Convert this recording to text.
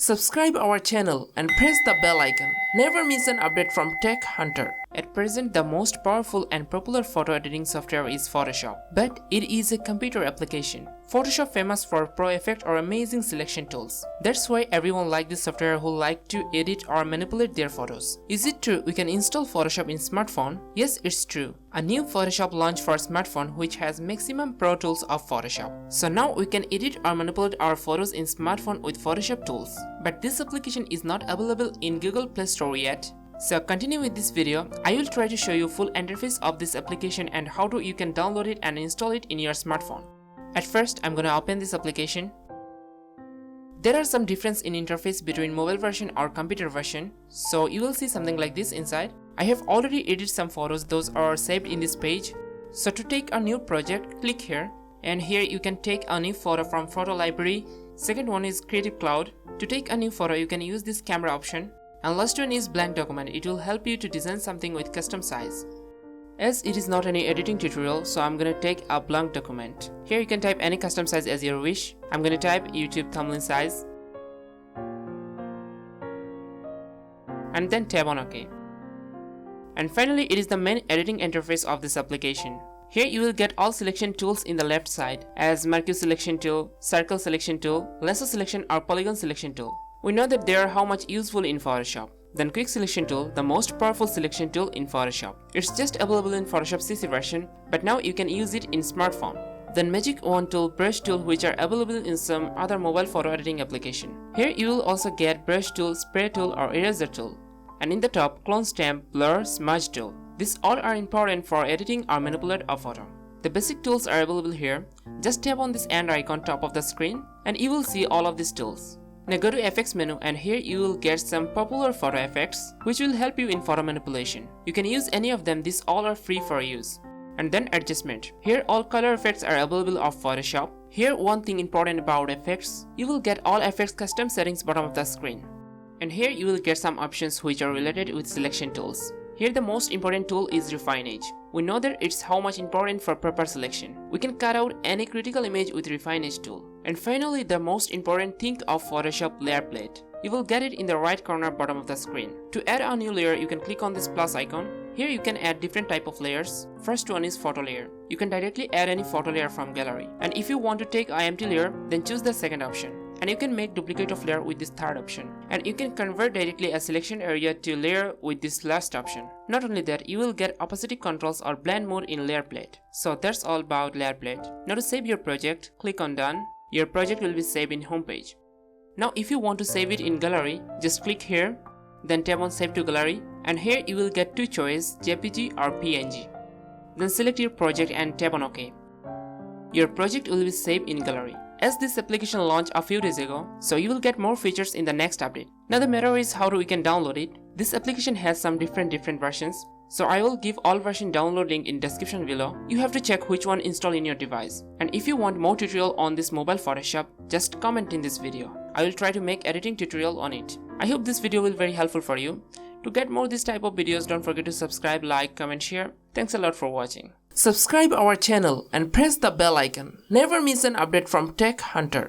Subscribe our channel and press the bell icon. Never miss an update from Tech Hunter. At present, the most powerful and popular photo editing software is Photoshop, but it is a computer application. Photoshop famous for pro effect or amazing selection tools. That's why everyone like this software who like to edit or manipulate their photos. Is it true we can install Photoshop in smartphone? Yes, it's true. A new Photoshop launched for smartphone which has maximum pro tools of Photoshop. So now we can edit or manipulate our photos in smartphone with Photoshop tools. But this application is not available in Google Play Store yet. So continue with this video, I will try to show you full interface of this application and how you can download it and install it in your smartphone. At first, I'm gonna open this application. There are some difference in interface between mobile version or computer version, so you will see something like this inside. I have already edited some photos, those are saved in this page. So to take a new project, click here, and here you can take a new photo from photo library. Second one is Creative Cloud. To take a new photo, you can use this camera option. And last one is blank document. It will help you to design something with custom size. As it is not any editing tutorial, so I'm gonna take a blank document. Here you can type any custom size as your wish. I'm gonna type YouTube thumbnail size. And then tap on OK. And finally, it is the main editing interface of this application. Here you will get all selection tools in the left side, as Marquee selection tool, circle selection tool, lasso selection or polygon selection tool. We know that they are how much useful in Photoshop. Then quick selection tool, the most powerful selection tool in Photoshop. It's just available in Photoshop CC version, but now you can use it in smartphone. Then magic wand tool, brush tool, which are available in some other mobile photo editing application. Here you will also get brush tool, spray tool or eraser tool. And in the top, clone stamp, blur, smudge tool. These all are important for editing or manipulate a photo. The basic tools are available here. Just tap on this and icon top of the screen and you will see all of these tools. Now go to effects menu and here you will get some popular photo effects which will help you in photo manipulation. You can use any of them, these all are free for use. And then adjustment. Here all color effects are available of Photoshop. Here one thing important about effects, you will get all effects custom settings bottom of the screen. And here you will get some options which are related with selection tools. Here the most important tool is refinage. We know that it's how much important for proper selection. We can cut out any critical image with refinage tool. And finally, the most important thing of Photoshop layer plate. You will get it in the right corner bottom of the screen. To add a new layer, you can click on this plus icon. Here you can add different type of layers. First one is photo layer. You can directly add any photo layer from gallery. And if you want to take an empty layer, then choose the second option. And you can make duplicate of layer with this third option. And you can convert directly a selection area to layer with this last option. Not only that, you will get opacity controls or blend mode in layer plate. So that's all about layer plate. Now to save your project, click on done. Your project will be saved in homepage. Now if you want to save it in gallery, just click here, then tap on save to gallery, and here you will get two choices, JPG or PNG. Then select your project and tap on OK. Your project will be saved in gallery. As this application launched a few days ago, so you will get more features in the next update. Now the matter is how we can download it. This application has some different versions. So I will give all version download link in description below. You have to check which one install in your device. And if you want more tutorial on this mobile Photoshop, just comment in this video. I will try to make editing tutorial on it. I hope this video will be very helpful for you. To get more this type of videos, don't forget to subscribe, like, comment, share. Thanks a lot for watching. Subscribe our channel and press the bell icon. Never miss an update from Tech Hunter.